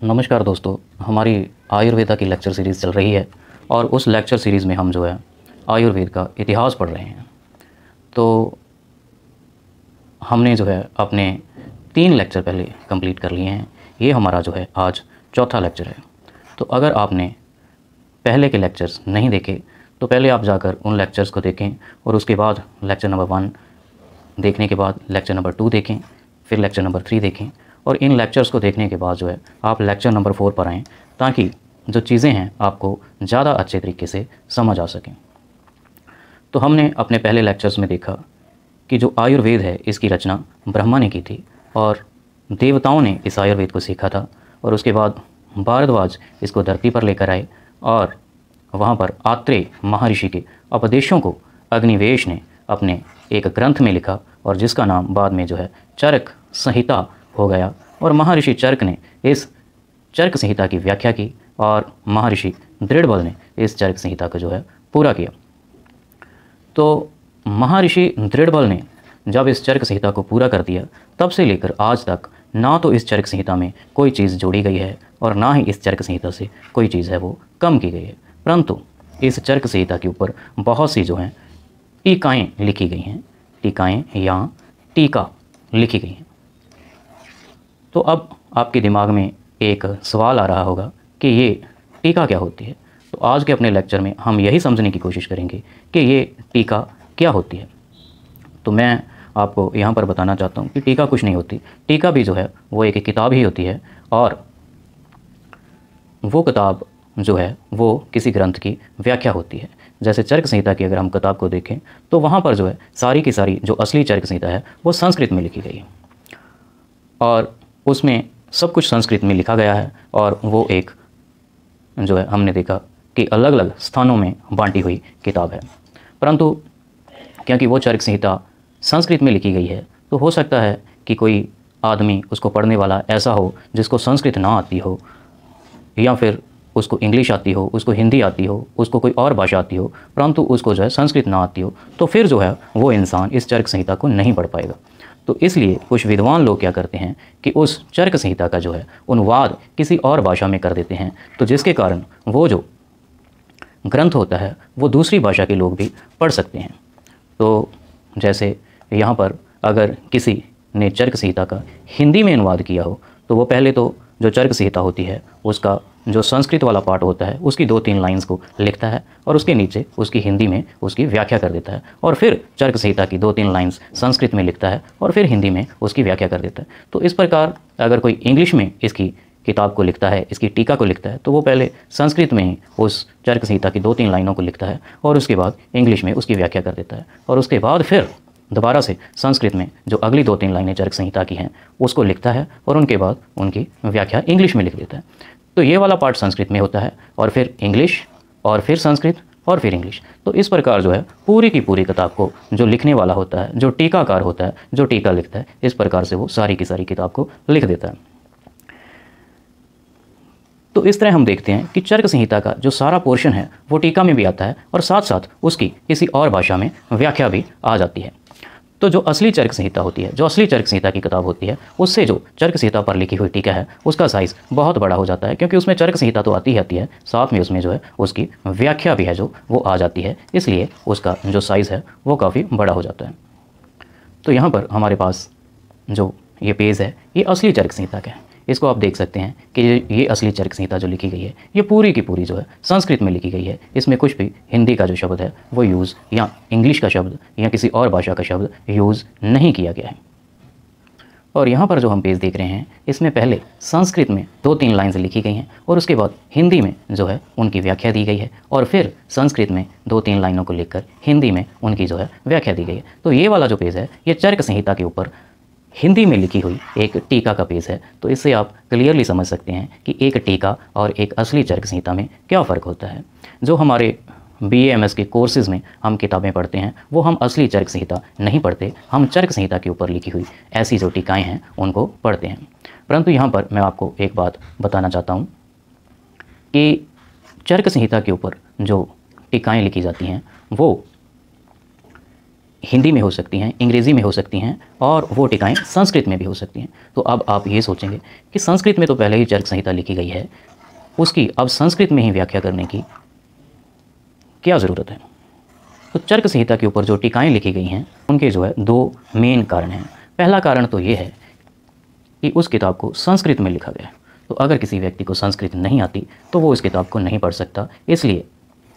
नमस्कार दोस्तों, हमारी आयुर्वेदा की लेक्चर सीरीज़ चल रही है और उस लेक्चर सीरीज़ में हम जो है आयुर्वेद का इतिहास पढ़ रहे हैं। तो हमने जो है अपने 3 लेक्चर पहले कंप्लीट कर लिए हैं। ये हमारा जो है आज चौथा लेक्चर है। तो अगर आपने पहले के लेक्चर्स नहीं देखे तो पहले आप जाकर उन लेक्चर्स को देखें और उसके बाद लेक्चर नंबर 1 देखने के बाद लेक्चर नंबर 2 देखें, फिर लेक्चर नंबर 3 देखें और इन लेक्चर्स को देखने के बाद जो है आप लेक्चर नंबर 4 पर आएँ ताकि जो चीज़ें हैं आपको ज़्यादा अच्छे तरीके से समझ आ सकें। तो हमने अपने पहले लेक्चर्स में देखा कि जो आयुर्वेद है इसकी रचना ब्रह्मा ने की थी और देवताओं ने इस आयुर्वेद को सीखा था और उसके बाद भारद्वाज इसको धरती पर लेकर आए और वहाँ पर आत्रेय महर्षि के उपदेशों को अग्निवेश ने अपने एक ग्रंथ में लिखा और जिसका नाम बाद में जो है चरक संहिता हो गया। और महर्षि चरक ने इस चरक संहिता की व्याख्या की और महर्षि दृढ़बल ने इस चरक संहिता को जो है पूरा किया। तो महर्षि दृढ़बल ने जब इस चरक संहिता को पूरा कर दिया तब से लेकर आज तक ना तो इस चरक संहिता में कोई चीज़ जोड़ी गई है और ना ही इस चरक संहिता से कोई चीज़ है वो कम की गई है, परंतु इस चरक संहिता के ऊपर बहुत सी जो हैं टीकाएँ लिखी गई हैं, टीकाएँ या टीका लिखी गई हैं। तो अब आपके दिमाग में एक सवाल आ रहा होगा कि ये टीका क्या होती है। तो आज के अपने लेक्चर में हम यही समझने की कोशिश करेंगे कि ये टीका क्या होती है। तो मैं आपको यहाँ पर बताना चाहता हूँ कि टीका कुछ नहीं होती। टीका भी जो है वो एक किताब ही होती है और वो किताब जो है वो किसी ग्रंथ की व्याख्या होती है। जैसे चरक संहिता की अगर हम किताब को देखें तो वहाँ पर जो है सारी की सारी जो असली चरक संहिता है वो संस्कृत में लिखी गई है और उसमें सब कुछ संस्कृत में लिखा गया है और वो एक जो है हमने देखा कि अलग अलग स्थानों में बांटी हुई किताब है। परंतु क्योंकि वो चरक संहिता संस्कृत में लिखी गई है तो हो सकता है कि कोई आदमी उसको पढ़ने वाला ऐसा हो जिसको संस्कृत ना आती हो या फिर उसको इंग्लिश आती हो, उसको हिंदी आती हो, उसको कोई और भाषा आती हो, परंतु उसको जो है संस्कृत ना आती हो, तो फिर जो है वो इंसान इस चरक संहिता को नहीं पढ़ पाएगा। तो इसलिए कुछ विद्वान लोग क्या करते हैं कि उस चरक संहिता का जो है अनुवाद किसी और भाषा में कर देते हैं, तो जिसके कारण वो जो ग्रंथ होता है वो दूसरी भाषा के लोग भी पढ़ सकते हैं। तो जैसे यहाँ पर अगर किसी ने चरक संहिता का हिंदी में अनुवाद किया हो तो वो पहले तो जो चरक संहिता होती है उसका जो संस्कृत वाला पार्ट होता है उसकी 2-3 लाइंस को लिखता है और उसके नीचे उसकी हिंदी में उसकी व्याख्या कर देता है और फिर चरक संहिता की 2-3 लाइंस संस्कृत में लिखता है और फिर हिंदी में उसकी व्याख्या कर देता है। तो इस प्रकार अगर कोई इंग्लिश में इसकी किताब को लिखता है, इसकी टीका को लिखता है, तो वो पहले संस्कृत में ही उस चरक संहिता की 2-3 लाइनों को लिखता है और उसके बाद इंग्लिश में उसकी व्याख्या कर देता है और उसके बाद फिर दोबारा से संस्कृत में जो अगली 2-3 लाइनें चरक संहिता की हैं उसको लिखता है और उनके बाद उनकी व्याख्या इंग्लिश में लिख देता है। तो ये वाला पार्ट संस्कृत में होता है और फिर इंग्लिश और फिर संस्कृत और फिर इंग्लिश। तो इस प्रकार जो है पूरी की पूरी किताब को जो लिखने वाला होता है, जो टीकाकार होता है, जो टीका लिखता है, इस प्रकार से वो सारी की सारी किताब को लिख देता है। तो इस तरह हम देखते हैं कि चरक संहिता का जो सारा पोर्शन है वो टीका में भी आता है और साथ साथ उसकी किसी और भाषा में व्याख्या भी आ जाती है। तो जो असली चरक संहिता होती है, जो असली चरक संहिता की किताब होती है, उससे जो चरक संहिता पर लिखी हुई टीका है उसका साइज़ बहुत बड़ा हो जाता है, क्योंकि उसमें चरक संहिता तो आती ही आती है, साथ में उसमें जो है उसकी व्याख्या भी है जो वो आ जाती है, इसलिए उसका जो साइज़ है वो काफ़ी बड़ा हो जाता है। तो यहाँ पर हमारे पास जो ये पेज है ये असली चरक संहिता का है। इसको आप देख सकते हैं कि ये असली चरक संहिता जो लिखी गई है ये पूरी की पूरी जो है संस्कृत में लिखी गई है। इसमें कुछ भी हिंदी का जो शब्द है वो यूज़ या इंग्लिश का शब्द या किसी और भाषा का शब्द यूज़ नहीं किया गया है। और यहाँ पर जो हम पेज देख रहे हैं इसमें पहले संस्कृत में 2-3 लाइन्स लिखी गई हैं और उसके बाद हिंदी में जो है उनकी व्याख्या दी गई है और फिर संस्कृत में 2-3 लाइनों को लिखकर हिंदी में उनकी जो है व्याख्या दी गई है। तो ये वाला जो पेज है ये चरक संहिता के ऊपर हिंदी में लिखी हुई एक टीका का पेज है। तो इससे आप क्लियरली समझ सकते हैं कि एक टीका और एक असली चरक संहिता में क्या फ़र्क होता है। जो हमारे BA MS के कोर्सेज़ में हम किताबें पढ़ते हैं वो हम असली चरक संहिता नहीं पढ़ते, हम चरक संहिता के ऊपर लिखी हुई ऐसी जो टीकाएँ हैं उनको पढ़ते हैं। परंतु यहाँ पर मैं आपको एक बात बताना चाहता हूँ कि चरक संहिता के ऊपर जो टीकाएँ लिखी जाती हैं वो हिंदी में हो सकती हैं, अंग्रेज़ी में हो सकती हैं और वो टीकाएँ संस्कृत में भी हो सकती हैं। तो अब आप ये सोचेंगे कि संस्कृत में तो पहले ही चरक संहिता लिखी गई है, उसकी अब संस्कृत में ही व्याख्या करने की क्या ज़रूरत है। तो चरक संहिता के ऊपर जो टीकाएँ लिखी गई हैं उनके जो है 2 मेन कारण हैं। पहला कारण तो ये है कि उस किताब को संस्कृत में लिखा गया है, तो अगर किसी व्यक्ति को संस्कृत नहीं आती तो वो इस किताब को नहीं पढ़ सकता। इसलिए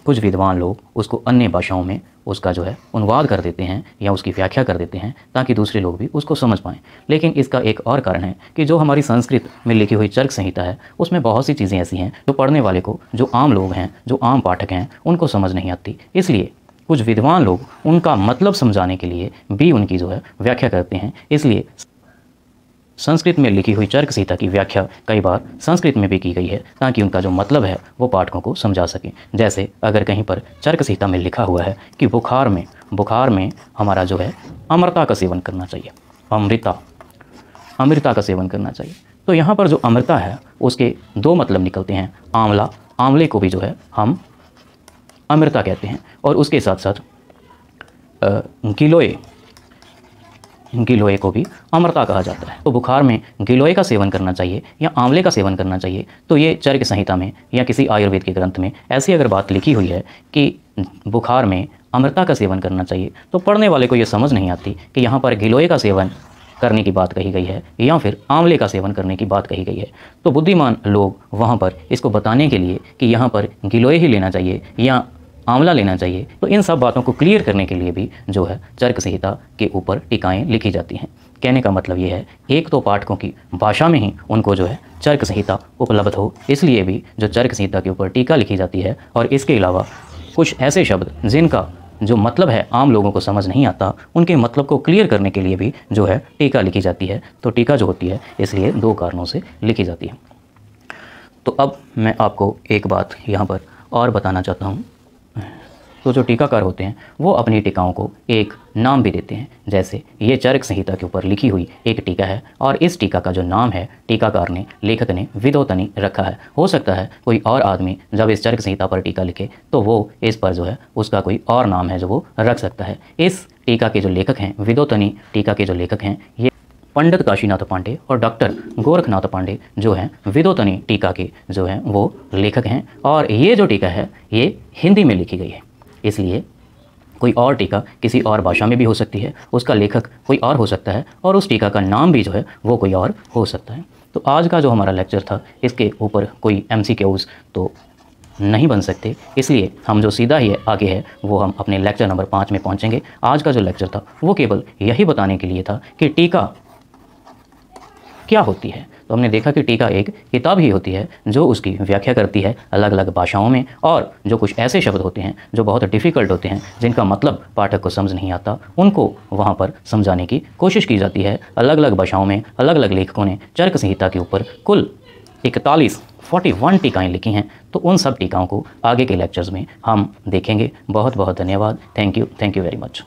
कुछ विद्वान लोग उसको अन्य भाषाओं में उसका जो है अनुवाद कर देते हैं या उसकी व्याख्या कर देते हैं ताकि दूसरे लोग भी उसको समझ पाएँ। लेकिन इसका एक और कारण है कि जो हमारी संस्कृत में लिखी हुई चरक संहिता है उसमें बहुत सी चीज़ें ऐसी हैं जो पढ़ने वाले को, जो आम लोग हैं, जो आम पाठक हैं, उनको समझ नहीं आती। इसलिए कुछ विद्वान लोग उनका मतलब समझाने के लिए भी उनकी जो है व्याख्या करते हैं। इसलिए संस्कृत में लिखी हुई चरक संहिता की व्याख्या कई बार संस्कृत में भी की गई है ताकि उनका जो मतलब है वो पाठकों को समझा सकें। जैसे अगर कहीं पर चरक संहिता में लिखा हुआ है कि बुखार में हमारा जो है अमृता का सेवन करना चाहिए, अमृता का सेवन करना चाहिए, तो यहाँ पर जो अमृता है उसके 2 मतलब निकलते हैं। आंवला, आंवले को भी जो है हम अमृता कहते हैं, और उसके साथ साथ गिलोय को भी अमृता कहा जाता है। तो बुखार में गिलोय का सेवन करना चाहिए या आंवले का सेवन करना चाहिए, तो ये चरक संहिता में या किसी आयुर्वेद के ग्रंथ में ऐसी अगर बात लिखी हुई है कि बुखार में अमृता का सेवन करना चाहिए, तो पढ़ने वाले को ये समझ नहीं आती कि यहाँ पर गिलोय का सेवन करने की बात कही गई है या फिर आंवले का सेवन करने की बात कही गई है। तो बुद्धिमान लोग वहाँ पर इसको बताने के लिए कि यहाँ पर गिलोय ही लेना चाहिए या आंवला लेना चाहिए, तो इन सब बातों को क्लियर करने के लिए भी जो है चरक संहिता के ऊपर टीकाएँ लिखी जाती हैं। कहने का मतलब ये है, एक तो पाठकों की भाषा में ही उनको जो है चरक संहिता उपलब्ध हो, इसलिए भी जो चरक संहिता के ऊपर टीका लिखी जाती है। और इसके अलावा कुछ ऐसे शब्द जिनका जो मतलब है आम लोगों को समझ नहीं आता, उनके मतलब को क्लियर करने के लिए भी जो है टीका लिखी जाती है। तो टीका जो होती है इसलिए 2 कारणों से लिखी जाती है। तो अब मैं आपको एक बात यहाँ पर और बताना चाहता हूँ। तो जो टीकाकार होते हैं वो अपनी टीकाओं को एक नाम भी देते हैं। जैसे ये चरक संहिता के ऊपर लिखी हुई एक टीका है और इस टीका का जो नाम है टीकाकार ने, लेखक ने विद्योतनी रखा है। हो सकता है कोई और आदमी जब इस चरक संहिता पर टीका लिखे तो वो इस पर जो है उसका कोई और नाम है जो वो रख सकता है। इस टीका के जो लेखक हैं, विद्योतनी टीका के जो लेखक हैं, ये पंडित काशीनाथ पांडे और डॉक्टर गोरखनाथ पांडे जो हैं विद्योतनी टीका के जो हैं वो लेखक हैं। और ये जो टीका है ये हिंदी में लिखी गई है, इसलिए कोई और टीका किसी और भाषा में भी हो सकती है, उसका लेखक कोई और हो सकता है और उस टीका का नाम भी जो है वो कोई और हो सकता है। तो आज का जो हमारा लेक्चर था इसके ऊपर कोई MCQs तो नहीं बन सकते, इसलिए हम जो सीधा ही आगे है वो हम अपने लेक्चर नंबर 5 में पहुंचेंगे। आज का जो लेक्चर था वो केवल यही बताने के लिए था कि टीका क्या होती है। तो हमने देखा कि टीका एक किताब ही होती है जो उसकी व्याख्या करती है अलग अलग भाषाओं में, और जो कुछ ऐसे शब्द होते हैं जो बहुत डिफ़िकल्ट होते हैं, जिनका मतलब पाठक को समझ नहीं आता, उनको वहाँ पर समझाने की कोशिश की जाती है। अलग अलग भाषाओं में अलग अलग लेखकों ने चरक संहिता के ऊपर कुल 41 टीकाएँ लिखी हैं। तो उन सब टीकाओं को आगे के लेक्चर्स में हम देखेंगे। बहुत बहुत धन्यवाद। Thank you very much.